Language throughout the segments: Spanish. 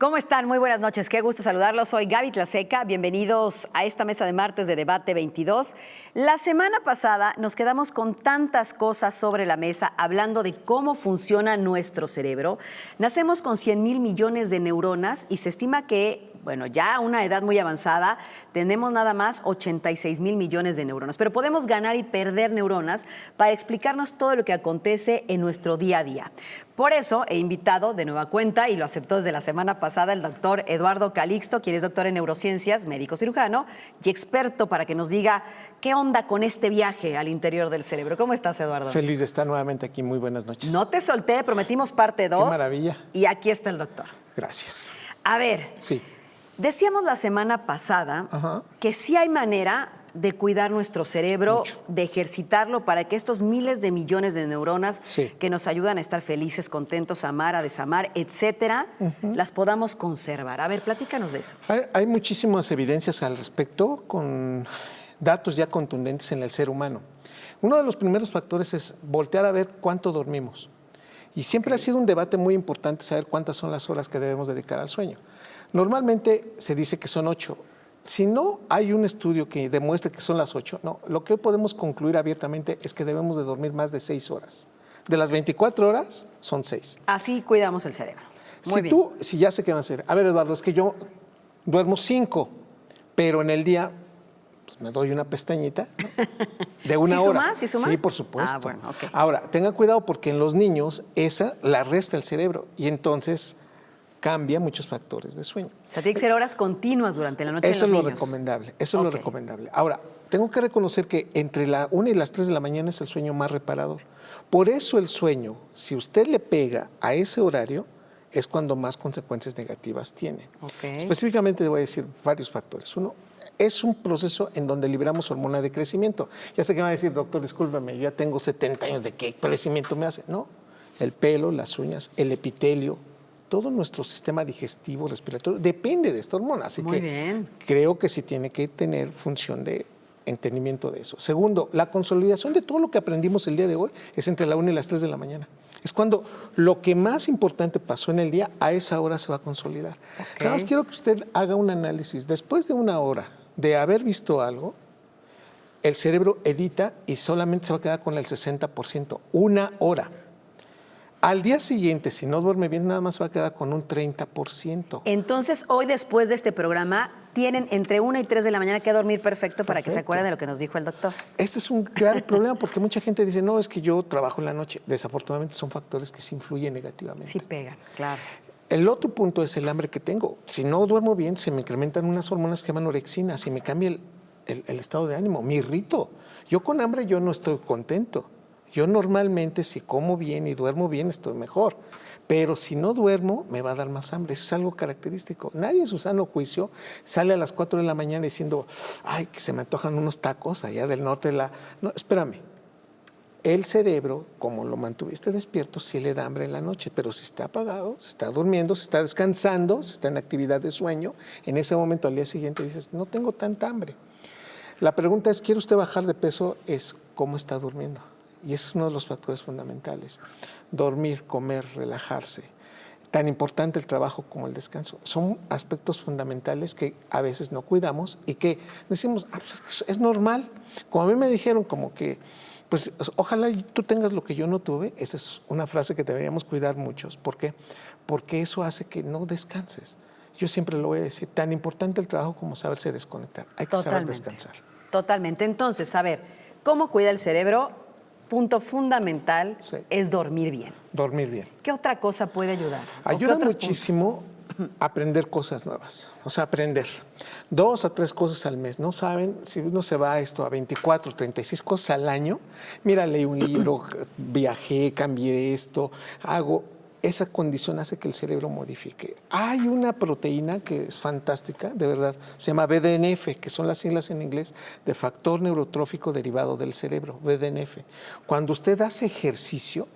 ¿Cómo están? Muy buenas noches. Qué gusto saludarlos. Soy Gaby Tlaseca. Bienvenidos a esta mesa de martes de Debate 22. La semana pasada nos quedamos con tantas cosas sobre la mesa hablando de cómo funciona nuestro cerebro. Nacemos con 100,000 millones de neuronas y se estima que, bueno, ya a una edad muy avanzada, tenemos nada más 86,000 millones de neuronas. Pero podemos ganar y perder neuronas para explicarnos todo lo que acontece en nuestro día a día. Por eso he invitado de nueva cuenta, y lo aceptó desde la semana pasada, el doctor Eduardo Calixto, quien es doctor en neurociencias, médico cirujano y experto, para que nos diga qué onda con este viaje al interior del cerebro. ¿Cómo estás, Eduardo? Feliz de estar nuevamente aquí. Muy buenas noches. No te solté, prometimos parte 2. Qué maravilla. Y aquí está el doctor. Gracias. A ver, Sí. Decíamos la semana pasada que sí hay manera de cuidar nuestro cerebro, de ejercitarlo para que estos miles de millones de neuronas que nos ayudan a estar felices, contentos, a amar, a desamar, etcétera, las podamos conservar. A ver, platícanos de eso. Hay muchísimas evidencias al respecto, con datos ya contundentes en el ser humano. Uno de los primeros factores es voltear a ver cuánto dormimos. Y siempre ha sido un debate muy importante saber cuántas son las horas que debemos dedicar al sueño. Normalmente se dice que son 8. Si no hay un estudio que demuestre que son las 8, no, lo que podemos concluir abiertamente es que debemos de dormir más de 6 horas. De las 24 horas, son 6. Así cuidamos el cerebro. Muy bien. Si ya sé qué va a hacer. A ver, Eduardo, es que yo duermo 5, pero en el día pues, me doy una pestañita, ¿no? De una hora. ¿Sí suma? Sí, por supuesto. Bueno, okay. Ahora, tengan cuidado porque en los niños esa la resta el cerebro y entonces cambia muchos factores de sueño. O sea, tiene que ser horas continuas durante la noche. Eso en es los lo niños. recomendable. Eso es lo recomendable. Ahora, tengo que reconocer que entre la 1 y las 3 de la mañana es el sueño más reparador. Por eso el sueño, si usted le pega a ese horario, es cuando más consecuencias negativas tiene. Específicamente le voy a decir varios factores. Uno, es un proceso en donde liberamos hormona de crecimiento. Ya sé que me va a decir, doctor, discúlpame, yo ya tengo 70 años, ¿de qué crecimiento me hace? No, el pelo, las uñas, el epitelio, todo nuestro sistema digestivo, respiratorio, depende de esta hormona. Así que creo que sí tiene que tener función de entendimiento de eso. Segundo, la consolidación de todo lo que aprendimos el día de hoy es entre la 1 y las 3 de la mañana. Es cuando lo que más importante pasó en el día, a esa hora se va a consolidar. Nada más quiero que usted haga un análisis. Después de una hora de haber visto algo, el cerebro edita y solamente se va a quedar con el 60%. Una hora. Al día siguiente, si no duerme bien, nada más va a quedar con un 30%. Entonces, hoy después de este programa, tienen entre 1 y 3 de la mañana que dormir perfecto para que se acuerden de lo que nos dijo el doctor. Este es un gran problema porque mucha gente dice, no, es que yo trabajo en la noche. Desafortunadamente son factores que sí influyen negativamente. Sí pegan, claro. El otro punto es el hambre que tengo. Si no duermo bien, se me incrementan unas hormonas que llaman orexina, se me cambia el estado de ánimo, me irrito. Yo con hambre yo no estoy contento. Yo normalmente si como bien y duermo bien estoy mejor, pero si no duermo me va a dar más hambre. Eso es algo característico. Nadie en su sano juicio sale a las 4 de la mañana diciendo, ay, que se me antojan unos tacos allá del norte de la... No, espérame. El cerebro, como lo mantuviste despierto, sí le da hambre en la noche, pero si está apagado, se está durmiendo, se está descansando, se está en actividad de sueño, en ese momento al día siguiente dices, no tengo tanta hambre. La pregunta es, ¿quiere usted bajar de peso? Es cómo está durmiendo. Y ese es uno de los factores fundamentales. Dormir, comer, relajarse. Tan importante el trabajo como el descanso. Son aspectos fundamentales que a veces no cuidamos y que decimos, pues es normal. Como a mí me dijeron, como que, pues ojalá tú tengas lo que yo no tuve. Esa es una frase que deberíamos cuidar muchos. ¿Por qué? Porque eso hace que no descanses. Yo siempre lo voy a decir, tan importante el trabajo como saberse desconectar. Hay que saber descansar. Totalmente. Entonces, a ver, ¿cómo cuida el cerebro? Punto fundamental es dormir bien. Dormir bien. ¿Qué otra cosa puede ayudar? Ayuda muchísimo a aprender cosas nuevas. O sea, aprender 2 a 3 cosas al mes. No saben, si uno se va a esto a 24, 36 cosas al año, mira, leí un libro, viajé, cambié esto, hago... Esa condición hace que el cerebro modifique. Hay una proteína que es fantástica, de verdad, se llama BDNF, que son las siglas en inglés de factor neurotrófico derivado del cerebro, BDNF. Cuando usted hace ejercicio,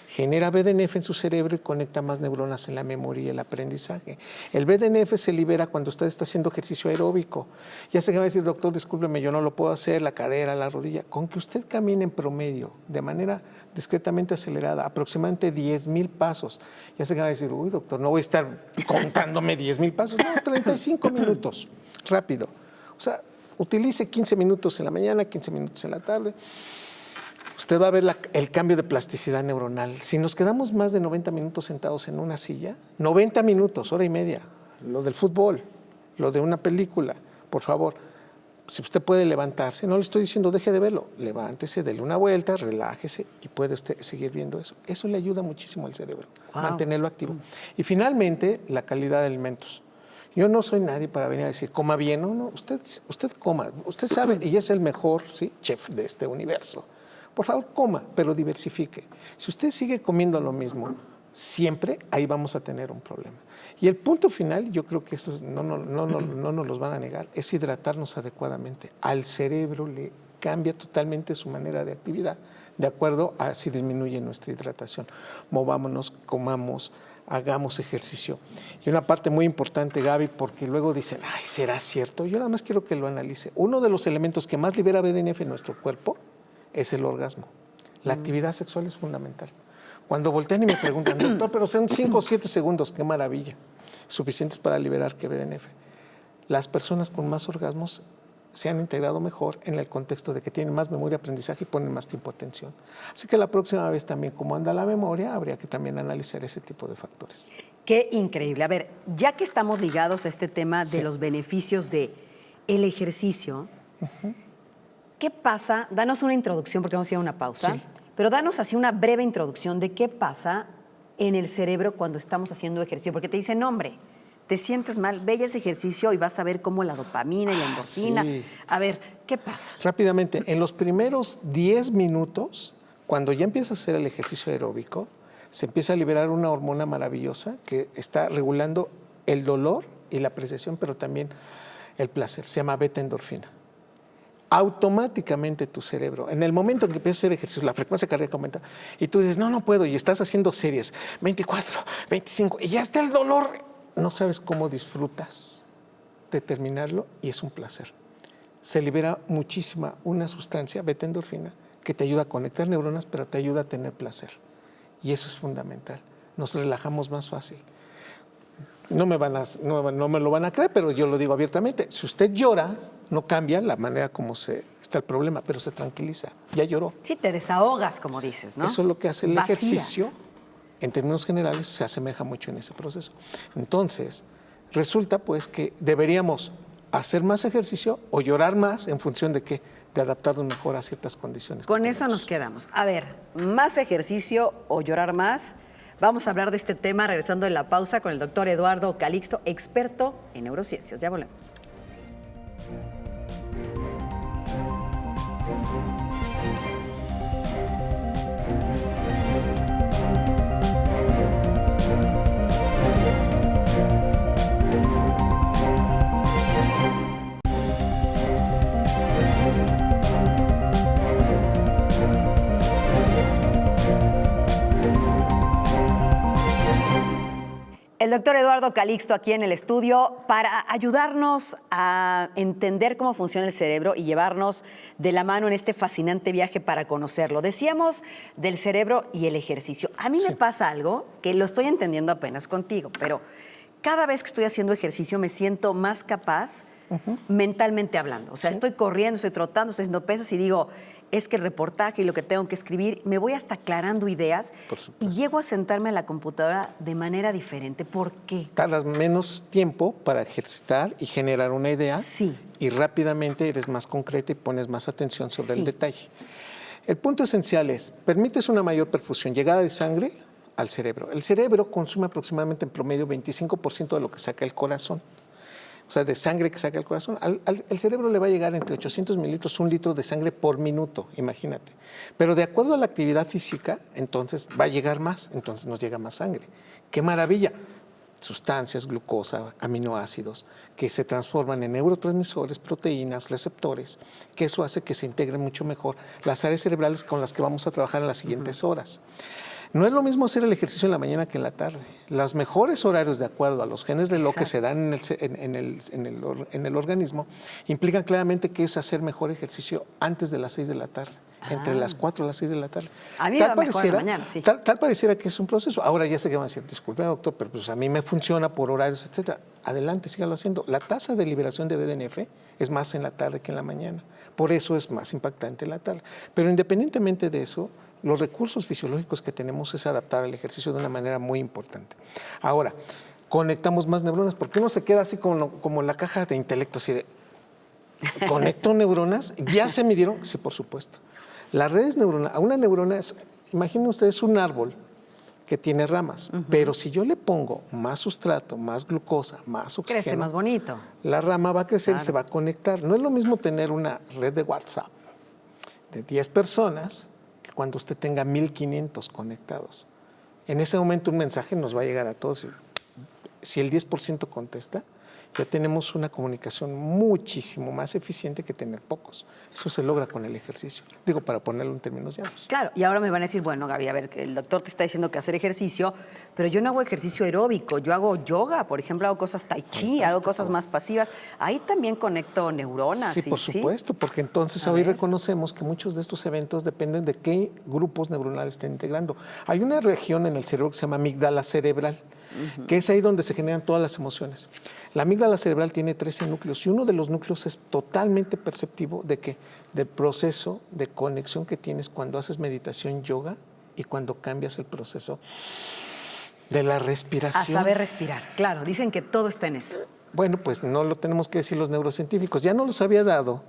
genera BDNF en su cerebro y conecta más neuronas en la memoria y el aprendizaje. El BDNF se libera cuando usted está haciendo ejercicio aeróbico. Ya sé que va a decir, doctor, discúlpeme, yo no lo puedo hacer, la cadera, la rodilla. Con que usted camine en promedio, de manera discretamente acelerada, aproximadamente 10,000 pasos. Ya sé que va a decir, uy, doctor, no voy a estar contándome 10,000 pasos. No, 35 minutos, rápido. O sea, utilice 15 minutos en la mañana, 15 minutos en la tarde. Usted va a ver el cambio de plasticidad neuronal. Si nos quedamos más de 90 minutos sentados en una silla, 90 minutos, hora y media, lo del fútbol, lo de una película, por favor, si usted puede levantarse, no le estoy diciendo deje de verlo, levántese, dele una vuelta, relájese y puede usted seguir viendo eso. Eso le ayuda muchísimo al cerebro, mantenerlo activo. Y finalmente, la calidad de alimentos. Yo no soy nadie para venir a decir, coma bien, no, usted coma, usted sabe, y es el mejor, ¿sí?, chef de este universo. Por favor, coma, pero diversifique. Si usted sigue comiendo lo mismo, siempre ahí vamos a tener un problema. Y el punto final, yo creo que eso no nos los van a negar, es hidratarnos adecuadamente. Al cerebro le cambia totalmente su manera de actividad, de acuerdo a si disminuye nuestra hidratación. Movámonos, comamos, hagamos ejercicio. Y una parte muy importante, Gaby, porque luego dicen, ay, ¿será cierto? Yo nada más quiero que lo analice. Uno de los elementos que más libera BDNF en nuestro cuerpo es el orgasmo. La actividad sexual es fundamental. Cuando voltean y me preguntan, doctor, pero son 5 o 7 segundos, qué maravilla, suficientes para liberar que BDNF. Las personas con más orgasmos se han integrado mejor en el contexto de que tienen más memoria, aprendizaje y ponen más tiempo de atención. Así que la próxima vez también, como anda la memoria, habría que también analizar ese tipo de factores. Qué increíble. A ver, ya que estamos ligados a este tema de los beneficios del ejercicio, ¿qué pasa? Danos una introducción, porque vamos a ir a una pausa, pero danos así una breve introducción de qué pasa en el cerebro cuando estamos haciendo ejercicio, porque te dicen, hombre, te sientes mal, ve ese ejercicio y vas a ver cómo la dopamina y la endorfina. A ver, ¿qué pasa? Rápidamente, en los primeros 10 minutos, cuando ya empieza a hacer el ejercicio aeróbico, se empieza a liberar una hormona maravillosa que está regulando el dolor y la apreciación, pero también el placer. Se llama beta-endorfina. Automáticamente tu cerebro, en el momento en que empiezas a hacer ejercicio, la frecuencia cardíaca aumenta y tú dices, no puedo, y estás haciendo series, 24, 25, y ya está el dolor. No sabes cómo disfrutas de terminarlo y es un placer. Se libera muchísima una sustancia, beta-endorfina, que te ayuda a conectar neuronas, pero te ayuda a tener placer. Y eso es fundamental. Nos relajamos más fácil. No me lo van a creer, pero yo lo digo abiertamente. Si usted llora, no cambia la manera como está el problema, pero se tranquiliza. Ya lloró. Sí, te desahogas, como dices, ¿no? Eso es lo que hace el ejercicio. En términos generales, se asemeja mucho en ese proceso. Entonces, resulta pues que deberíamos hacer más ejercicio o llorar más en función de qué, de adaptarnos mejor a ciertas condiciones. Con eso nos quedamos. A ver, más ejercicio o llorar más. Vamos a hablar de este tema regresando de la pausa con el doctor Eduardo Calixto, experto en neurociencias. Ya volvemos. El doctor Eduardo Calixto aquí en el estudio para ayudarnos a entender cómo funciona el cerebro y llevarnos de la mano en este fascinante viaje para conocerlo. Decíamos del cerebro y el ejercicio. A mí me pasa algo que lo estoy entendiendo apenas contigo, pero cada vez que estoy haciendo ejercicio me siento más capaz mentalmente hablando. O sea, estoy corriendo, estoy trotando, estoy haciendo pesas y digo, es que el reportaje y lo que tengo que escribir, me voy hasta aclarando ideas y llego a sentarme a la computadora de manera diferente. ¿Por qué? Tardas menos tiempo para ejercitar y generar una idea y rápidamente eres más concreta y pones más atención sobre el detalle. El punto esencial es, permites una mayor perfusión, llegada de sangre al cerebro. El cerebro consume aproximadamente en promedio 25% de lo que saca el corazón. O sea, de sangre que saca el corazón. Al cerebro le va a llegar entre 800 mililitros, 1 litro de sangre por minuto, imagínate. Pero de acuerdo a la actividad física, entonces va a llegar más, entonces nos llega más sangre. ¡Qué maravilla! sustancias, glucosa, aminoácidos, que se transforman en neurotransmisores, proteínas, receptores, que eso hace que se integren mucho mejor las áreas cerebrales con las que vamos a trabajar en las siguientes horas. No es lo mismo hacer el ejercicio en la mañana que en la tarde. Los mejores horarios, de acuerdo a los genes reloj que se dan en el organismo, implican claramente que es hacer mejor ejercicio antes de las 6 de la tarde. Entre las 4 y las 6 de la tarde. A mí me va mejor en la mañana, sí. Tal pareciera que es un proceso. Ahora ya sé que van a decir, disculpe, doctor, pero pues a mí me funciona por horarios, etcétera. Adelante, sígalo haciendo. La tasa de liberación de BDNF es más en la tarde que en la mañana. Por eso es más impactante en la tarde. Pero independientemente de eso, los recursos fisiológicos que tenemos es adaptar al ejercicio de una manera muy importante. Ahora, conectamos más neuronas, porque uno se queda así como la caja de intelecto, así de, ¿conecto neuronas? ¿Ya se midieron? Sí, por supuesto. Las redes neuronales, una neurona es, imaginen ustedes un árbol que tiene ramas, pero si yo le pongo más sustrato, más glucosa, más oxígeno, crece más bonito. La rama va a crecer y se va a conectar. No es lo mismo tener una red de WhatsApp de 10 personas que cuando usted tenga 1,500 conectados. En ese momento un mensaje nos va a llegar a todos. Si el 10% contesta, ya tenemos una comunicación muchísimo más eficiente que tener pocos. Eso se logra con el ejercicio. Digo, para ponerlo en términos llanos. Claro, y ahora me van a decir, bueno, Gaby, a ver, el doctor te está diciendo que hacer ejercicio, pero yo no hago ejercicio aeróbico, yo hago yoga, por ejemplo, hago cosas tai chi, hago cosas más pasivas. Ahí también conecto neuronas. Sí, por supuesto, porque entonces hoy reconocemos que muchos de estos eventos dependen de qué grupos neuronales estén integrando. Hay una región en el cerebro que se llama amígdala cerebral, que es ahí donde se generan todas las emociones. La amígdala cerebral tiene 13 núcleos y uno de los núcleos es totalmente perceptivo del proceso de conexión que tienes cuando haces meditación, yoga y cuando cambias el proceso de la respiración. A saber respirar, claro, dicen que todo está en eso. Bueno, pues no lo tenemos que decir los neurocientíficos, ya nos los había dado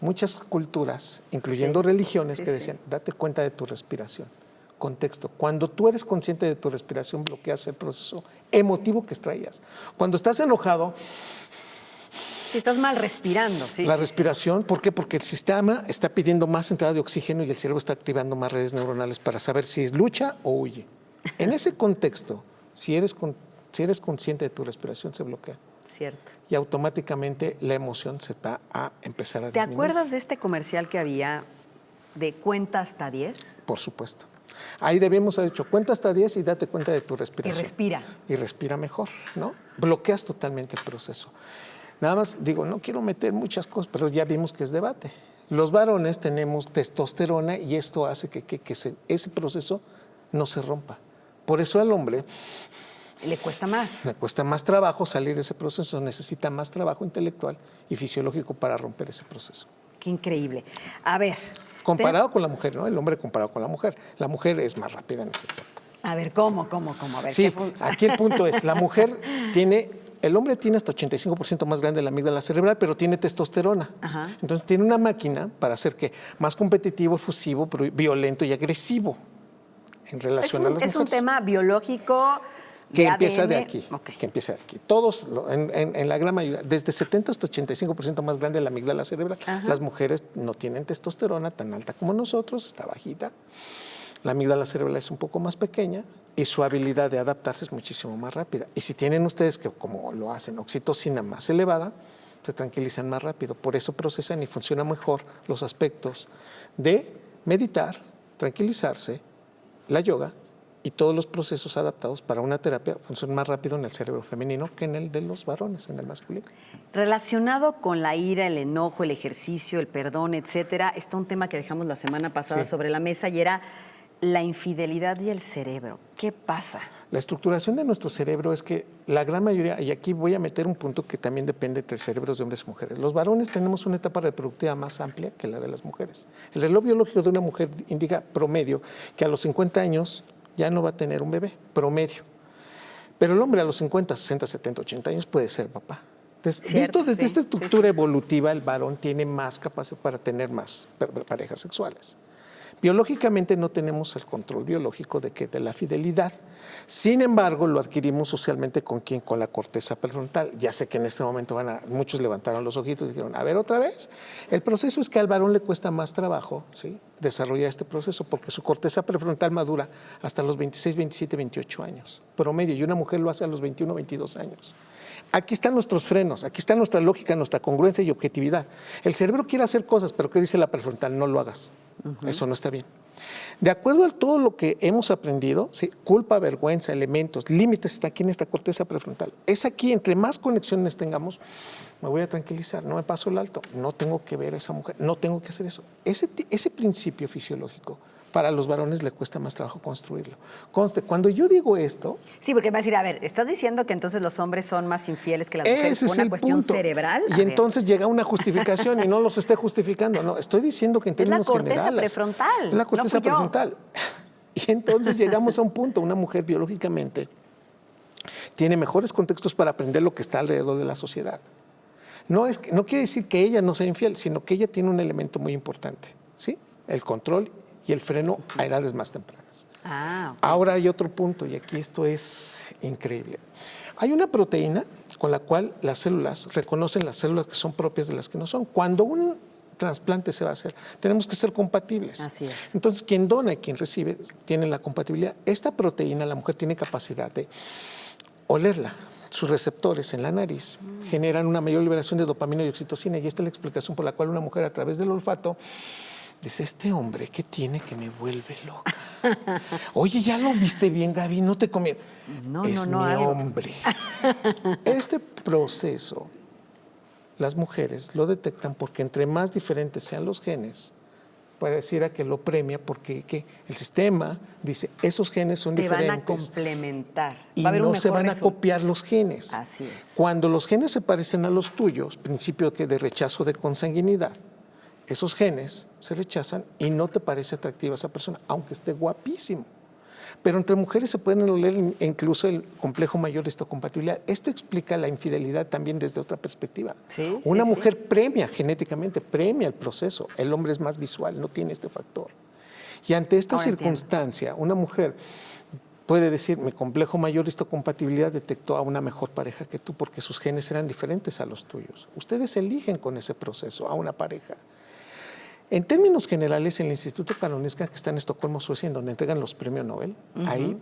muchas culturas, incluyendo religiones, que decían, date cuenta de tu respiración. Contexto, cuando tú eres consciente de tu respiración, bloqueas el proceso emotivo que extraías. Cuando estás enojado... Si estás mal respirando, La respiración, ¿por qué? Porque el sistema está pidiendo más entrada de oxígeno y el cerebro está activando más redes neuronales para saber si es lucha o huye. En ese contexto, si eres consciente de tu respiración, se bloquea. Cierto. Y automáticamente la emoción se va a empezar a disminuir. ¿Te acuerdas de este comercial que había de cuenta hasta 10? Por supuesto. Ahí debemos haber dicho, cuenta hasta 10 y date cuenta de tu respiración. Y respira. Y respira mejor, ¿no? Bloqueas totalmente el proceso. Nada más, digo, no quiero meter muchas cosas, pero ya vimos que es debate. Los varones tenemos testosterona y esto hace que ese proceso no se rompa. Por eso al hombre... Le cuesta más. Le cuesta más trabajo salir de ese proceso, necesita más trabajo intelectual y fisiológico para romper ese proceso. Qué increíble. A ver... Comparado con la mujer, ¿no? El hombre comparado con la mujer es más rápida en ese punto. A ver, ¿cómo? A ver, sí, aquí el punto es, el hombre tiene hasta 85% más grande la amígdala cerebral, pero tiene testosterona. Ajá. Entonces tiene una máquina para hacer que más competitivo, efusivo, violento y agresivo en relación a las mujeres. Es un tema biológico... Que empieza de aquí, que empieza de aquí. Todos, en la gran mayoría, desde 70 hasta 85% más grande la amígdala cerebral. Ajá. Las mujeres no tienen testosterona tan alta como nosotros, está bajita. La amígdala cerebral es un poco más pequeña y su habilidad de adaptarse es muchísimo más rápida. Y si tienen ustedes, que como lo hacen, oxitocina más elevada, se tranquilizan más rápido. Por eso procesan y funcionan mejor los aspectos de meditar, tranquilizarse, la yoga, y todos los procesos adaptados para una terapia funcionan más rápido en el cerebro femenino que en el de los varones, en el masculino. Relacionado con la ira, el enojo, el ejercicio, el perdón, etcétera, está un tema que dejamos la semana pasada sobre la mesa y era la infidelidad y el cerebro. ¿Qué pasa? La estructuración de nuestro cerebro es que la gran mayoría, y aquí voy a meter un punto que también depende de cerebros de hombres y mujeres. Los varones tenemos una etapa reproductiva más amplia que la de las mujeres. El reloj biológico de una mujer indica promedio que a los 50 años ya no va a tener un bebé, promedio. Pero el hombre a los 50, 60, 70, 80 años puede ser papá. Visto desde esta estructura evolutiva, el varón tiene más capacidad para tener más parejas sexuales. Biológicamente no tenemos el control biológico de la fidelidad. Sin embargo, lo adquirimos socialmente ¿con quién? Con la corteza prefrontal. Ya sé que en este momento muchos levantaron los ojitos y dijeron, a ver, otra vez. El proceso es que al varón le cuesta más trabajo, ¿sí?, desarrollar este proceso porque su corteza prefrontal madura hasta los 26, 27, 28 años promedio, y una mujer lo hace a los 21, 22 años. Aquí están nuestros frenos, aquí está nuestra lógica, nuestra congruencia y objetividad. El cerebro quiere hacer cosas, pero ¿qué dice la prefrontal? No lo hagas. Eso no está bien. De acuerdo a todo lo que hemos aprendido, ¿sí?, culpa, vergüenza, elementos, límites, está aquí en esta corteza prefrontal. Es aquí, entre más conexiones tengamos, me voy a tranquilizar, no me paso el alto, no tengo que ver a esa mujer, no tengo que hacer eso. Ese principio fisiológico, para los varones le cuesta más trabajo construirlo. Conste, cuando yo digo esto... Sí, porque me va a decir, a ver, ¿estás diciendo que entonces los hombres son más infieles que las mujeres por una cuestión cerebral? Y entonces llega una justificación y no los esté justificando. No, estoy diciendo que en términos generales... Es la corteza prefrontal. Es la corteza prefrontal. Y entonces llegamos a un punto, una mujer biológicamente tiene mejores contextos para aprender lo que está alrededor de la sociedad. No quiere decir que ella no sea infiel, sino que ella tiene un elemento muy importante, ¿sí? El control y el freno a edades más tempranas. Okay. Ahora hay otro punto, y aquí esto es increíble. Hay una proteína con la cual las células reconocen las células que son propias de las que no son. Cuando un trasplante se va a hacer, tenemos que ser compatibles. Así es. Entonces, quien dona y quien recibe tienen la compatibilidad. Esta proteína, la mujer tiene capacidad de olerla. Sus receptores en la nariz generan una mayor liberación de dopamina y oxitocina, y esta es la explicación por la cual una mujer, a través del olfato, dice, este hombre, ¿qué tiene que me vuelve loca? Oye, ¿ya lo viste bien, Gaby? No te comí. No, es mi hombre. Este proceso, las mujeres lo detectan porque entre más diferentes sean los genes, pareciera que lo premia porque el sistema dice, esos genes son diferentes. Te van a complementar. Y no se van a copiar los genes. Así es. Cuando los genes se parecen a los tuyos, principio de rechazo de consanguinidad, esos genes se rechazan y no te parece atractiva esa persona, aunque esté guapísimo. Pero entre mujeres se pueden oler incluso el complejo mayor de histocompatibilidad. Esto explica la infidelidad también desde otra perspectiva. Sí, Una mujer premia genéticamente, premia el proceso. El hombre es más visual, no tiene este factor. Y ante esta circunstancia, una mujer puede decir, mi complejo mayor de histocompatibilidad detectó a una mejor pareja que tú porque sus genes eran diferentes a los tuyos. Ustedes eligen con ese proceso a una pareja. En términos generales, el Instituto Karolinska, que está en Estocolmo, Suecia, en donde entregan los premios Nobel, ahí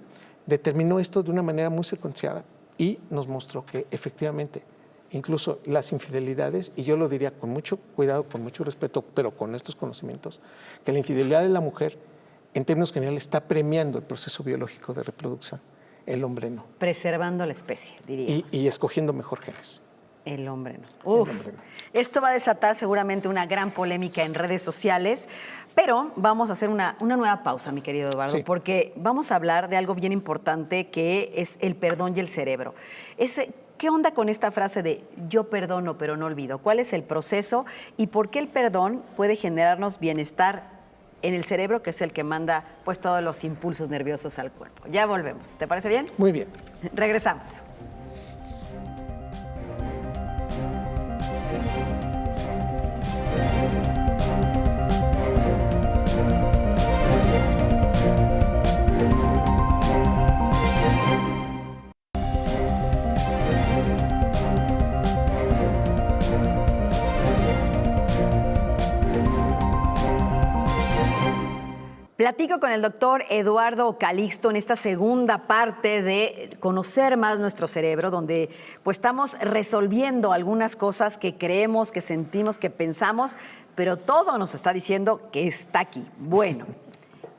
determinó esto de una manera muy secuenciada y nos mostró que efectivamente, incluso las infidelidades, y yo lo diría con mucho cuidado, con mucho respeto, pero con estos conocimientos, que la infidelidad de la mujer, en términos generales, está premiando el proceso biológico de reproducción. El hombre no. Preservando la especie, diríamos. Y escogiendo mejor genes. El hombre no. Uf. El hombre no. Esto va a desatar seguramente una gran polémica en redes sociales, pero vamos a hacer una nueva pausa, mi querido Eduardo, porque vamos a hablar de algo bien importante que es el perdón y el cerebro. ¿Qué onda con esta frase de yo perdono pero no olvido? ¿Cuál es el proceso y por qué el perdón puede generarnos bienestar en el cerebro, que es el que manda pues todos los impulsos nerviosos al cuerpo? Ya volvemos. ¿Te parece bien? Muy bien. Regresamos. Platico con el doctor Eduardo Calixto en esta segunda parte de conocer más nuestro cerebro, donde pues estamos resolviendo algunas cosas que creemos, que sentimos, que pensamos, pero todo nos está diciendo que está aquí. Bueno,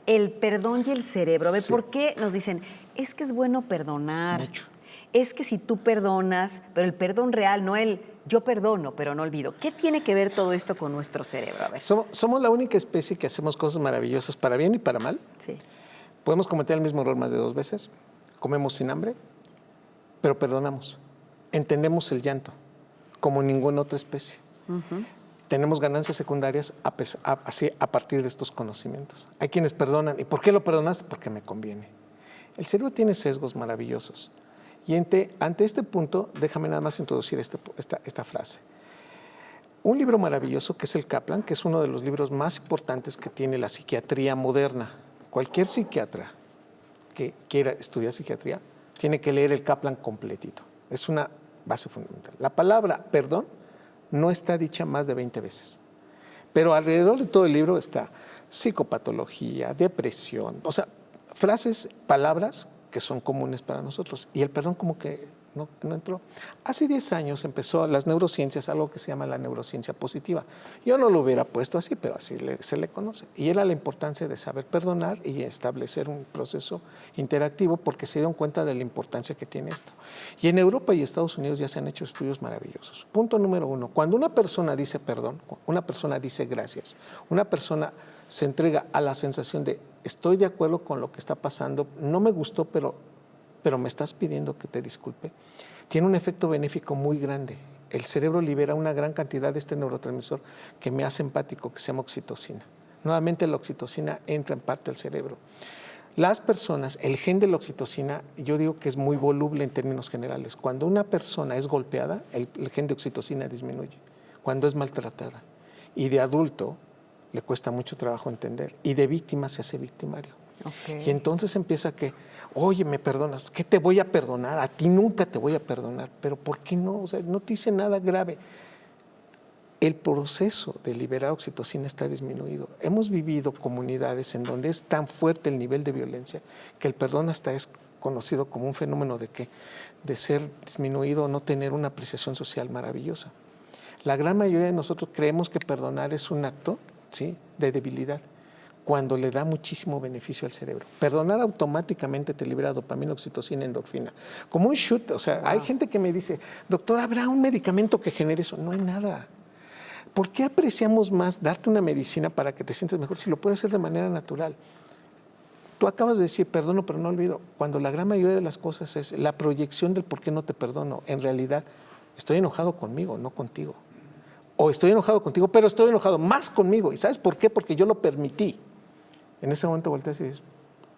el perdón y el cerebro. ¿Ve por qué nos dicen? Es que es bueno perdonar. Mucho. Es que si tú perdonas, pero el perdón real, no el yo perdono, pero no olvido. ¿Qué tiene que ver todo esto con nuestro cerebro? A ver. Somos la única especie que hacemos cosas maravillosas para bien y para mal. Sí. Podemos cometer el mismo error más de 2 veces. Comemos sin hambre, pero perdonamos. Entendemos el llanto como ninguna otra especie. Tenemos ganancias secundarias a partir de estos conocimientos. Hay quienes perdonan. ¿Y por qué lo perdonaste? Porque me conviene. El cerebro tiene sesgos maravillosos. Y ante este punto, déjame nada más introducir esta frase. un libro maravilloso que es el Kaplan, que es uno de los libros más importantes que tiene la psiquiatría moderna. Cualquier psiquiatra que quiera estudiar psiquiatría tiene que leer el Kaplan completito. Es una base fundamental. La palabra perdón no está dicha más de 20 veces, pero alrededor de todo el libro está psicopatología, depresión, o sea, frases, palabras que son comunes para nosotros. Y el perdón como que no entró. Hace 10 años empezó las neurociencias, algo que se llama la neurociencia positiva. Yo no lo hubiera puesto así, pero así se le conoce. Y era la importancia de saber perdonar y establecer un proceso interactivo, porque se dieron cuenta de la importancia que tiene esto. Y en Europa y Estados Unidos ya se han hecho estudios maravillosos. Punto número 1, cuando una persona dice perdón, una persona dice gracias, una persona se entrega a la sensación de estoy de acuerdo con lo que está pasando, no me gustó, pero me estás pidiendo que te disculpe, tiene un efecto benéfico muy grande. El cerebro libera una gran cantidad de este neurotransmisor que me hace empático, que se llama oxitocina. Nuevamente la oxitocina entra en parte al cerebro. Las personas, el gen de la oxitocina, yo digo que es muy voluble en términos generales. Cuando una persona es golpeada, el gen de oxitocina disminuye. Cuando es maltratada. Y de adulto le cuesta mucho trabajo entender. Y de víctima se hace victimario. Okay. Y entonces empieza que, oye, me perdonas, ¿qué te voy a perdonar? A ti nunca te voy a perdonar. ¿Pero por qué no? O sea, no te hice nada grave. El proceso de liberar oxitocina está disminuido. Hemos vivido comunidades en donde es tan fuerte el nivel de violencia que el perdón hasta es conocido como un fenómeno de ser disminuido o no tener una apreciación social maravillosa. La gran mayoría de nosotros creemos que perdonar es un acto, ¿sí?, de debilidad, cuando le da muchísimo beneficio al cerebro. Perdonar automáticamente te libera dopamina, oxitocina, endorfina. Como un shoot, o sea, hay gente que me dice, doctor, ¿habrá un medicamento que genere eso? No hay nada. ¿Por qué apreciamos más darte una medicina para que te sientas mejor si lo puedes hacer de manera natural? Tú acabas de decir perdono pero no olvido, cuando la gran mayoría de las cosas es la proyección del por qué no te perdono. En realidad, estoy enojado conmigo, no contigo. O estoy enojado contigo, pero estoy enojado más conmigo. ¿Y sabes por qué? Porque yo lo permití. En ese momento volteas y dices,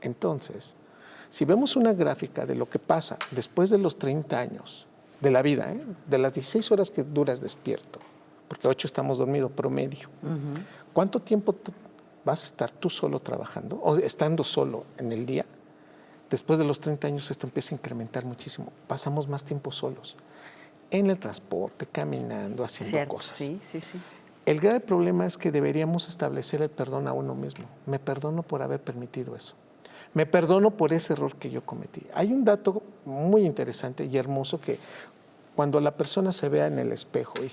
entonces, si vemos una gráfica de lo que pasa después de los 30 años de la vida, de las 16 horas que duras despierto, porque 8 estamos dormidos promedio, ¿cuánto tiempo vas a estar tú solo trabajando o estando solo en el día? Después de los 30 años esto empieza a incrementar muchísimo. Pasamos más tiempo solos, en el transporte, caminando, haciendo cosas. Sí, sí, sí. El grave problema es que deberíamos establecer el perdón a uno mismo. Me perdono por haber permitido eso. Me perdono por ese error que yo cometí. Hay un dato muy interesante y hermoso que cuando la persona se vea en el espejo y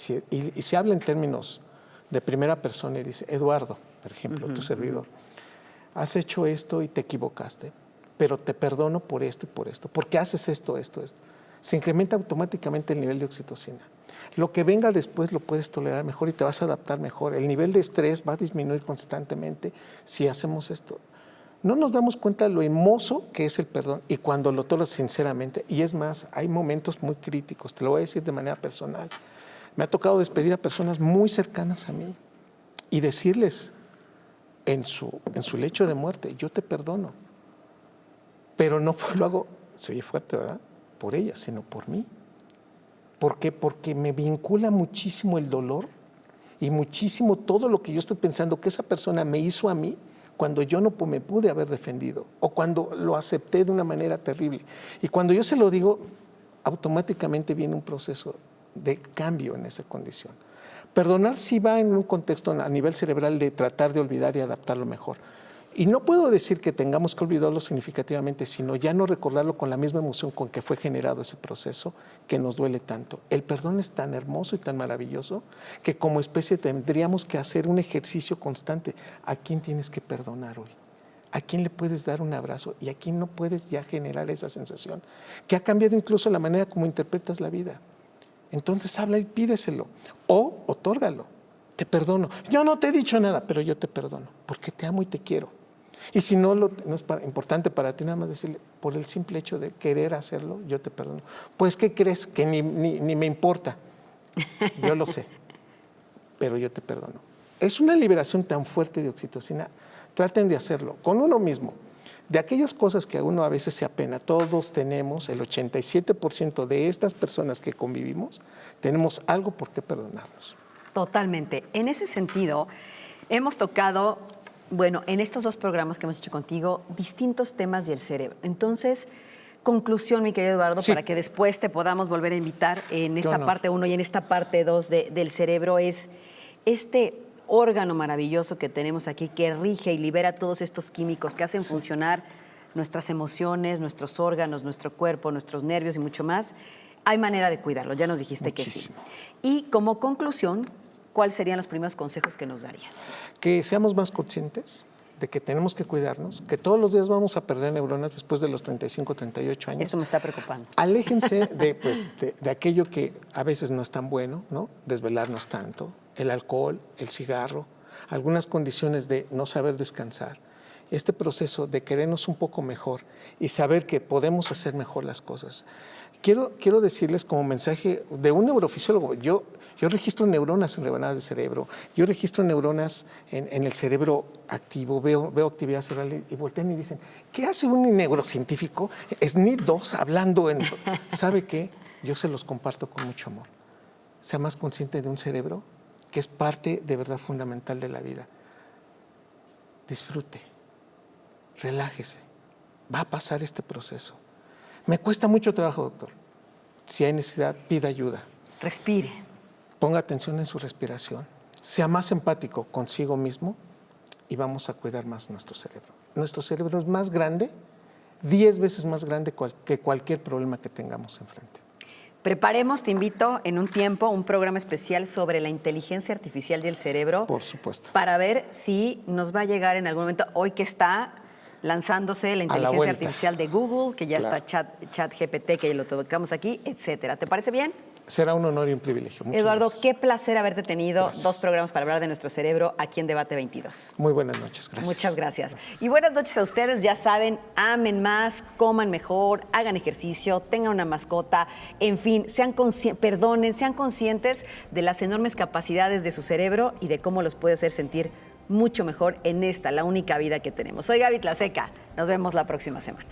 se habla en términos de primera persona y dice, Eduardo, por ejemplo, tu servidor, has hecho esto y te equivocaste, pero te perdono por esto y por esto. ¿Por qué haces esto? Se incrementa automáticamente el nivel de oxitocina. Lo que venga después lo puedes tolerar mejor y te vas a adaptar mejor. El nivel de estrés va a disminuir constantemente si hacemos esto. No nos damos cuenta de lo hermoso que es el perdón y cuando lo toleras sinceramente. Y es más, hay momentos muy críticos, te lo voy a decir de manera personal. Me ha tocado despedir a personas muy cercanas a mí y decirles en su lecho de muerte, yo te perdono. Pero no lo hago, se oye fuerte, ¿verdad?, por ellas, sino por mí. ¿Por qué? Porque me vincula muchísimo el dolor y muchísimo todo lo que yo estoy pensando que esa persona me hizo a mí cuando yo no me pude haber defendido o cuando lo acepté de una manera terrible. Y cuando yo se lo digo, automáticamente viene un proceso de cambio en esa condición. Perdonar sí va en un contexto a nivel cerebral de tratar de olvidar y adaptarlo mejor. Y no puedo decir que tengamos que olvidarlo significativamente, sino ya no recordarlo con la misma emoción con que fue generado ese proceso que nos duele tanto. El perdón es tan hermoso y tan maravilloso que como especie tendríamos que hacer un ejercicio constante. ¿A quién tienes que perdonar hoy? ¿A quién le puedes dar un abrazo? ¿Y a quién no puedes ya generar esa sensación? Que ha cambiado incluso la manera como interpretas la vida. Entonces habla y pídeselo o otórgalo. Te perdono. Yo no te he dicho nada, pero yo te perdono porque te amo y te quiero. Y si no es importante para ti, nada más decirle, por el simple hecho de querer hacerlo, yo te perdono. Pues, ¿qué crees? Que ni me importa. Yo lo sé, pero yo te perdono. Es una liberación tan fuerte de oxitocina. Traten de hacerlo con uno mismo. De aquellas cosas que a uno a veces se apena, todos tenemos, el 87% de estas personas que convivimos, tenemos algo por qué perdonarnos. Totalmente. En ese sentido, hemos tocado, bueno, en estos 2 programas que hemos hecho contigo, distintos temas del cerebro. Entonces, conclusión, mi querido Eduardo, Sí. para que después te podamos volver a invitar en esta honor. parte 1 y en esta parte 2 del cerebro, es este órgano maravilloso que tenemos aquí que rige y libera todos estos químicos que hacen funcionar nuestras emociones, nuestros órganos, nuestro cuerpo, nuestros nervios y mucho más. Hay manera de cuidarlo, ya nos dijiste Muchísimo. que sí. Y como conclusión, ¿cuáles serían los primeros consejos que nos darías? Que seamos más conscientes de que tenemos que cuidarnos, que todos los días vamos a perder neuronas después de los 35, 38 años. Eso me está preocupando. Aléjense de aquello que a veces no es tan bueno, ¿no? Desvelarnos tanto, el alcohol, el cigarro, algunas condiciones de no saber descansar. Este proceso de querernos un poco mejor y saber que podemos hacer mejor las cosas. Quiero decirles como mensaje de un neurofisiólogo, yo registro neuronas en rebanadas de cerebro, yo registro neuronas en el cerebro activo, veo actividad cerebral y voltean y dicen, ¿qué hace un neurocientífico? SNID2 hablando en... ¿Sabe qué? Yo se los comparto con mucho amor. Sea más consciente de un cerebro que es parte de verdad fundamental de la vida. Disfrute, relájese, va a pasar este proceso. Me cuesta mucho trabajo, doctor. Si hay necesidad, pida ayuda. Respire. Ponga atención en su respiración. Sea más empático consigo mismo y vamos a cuidar más nuestro cerebro. Nuestro cerebro es más grande, 10 veces más grande que cualquier problema que tengamos enfrente. Preparemos, te invito, en un tiempo, un programa especial sobre la inteligencia artificial del cerebro. Por supuesto. Para ver si nos va a llegar en algún momento, hoy que está lanzándose la inteligencia vuelta. artificial de Google, que ya Claro. está ChatGPT, que lo tocamos aquí, etcétera. ¿Te parece bien? Será un honor y un privilegio. Muchas Eduardo, gracias. qué placer haberte tenido. Gracias. 2 programas para hablar de nuestro cerebro aquí en Debate 22. Muy buenas noches. Gracias. Muchas gracias. Y buenas noches a ustedes. Ya saben, amen más, coman mejor, hagan ejercicio, tengan una mascota, en fin, sean conscientes de las enormes capacidades de su cerebro y de cómo los puede hacer sentir mucho mejor en esta, la única vida que tenemos. Soy Gaby Tlaseca. Nos vemos la próxima semana.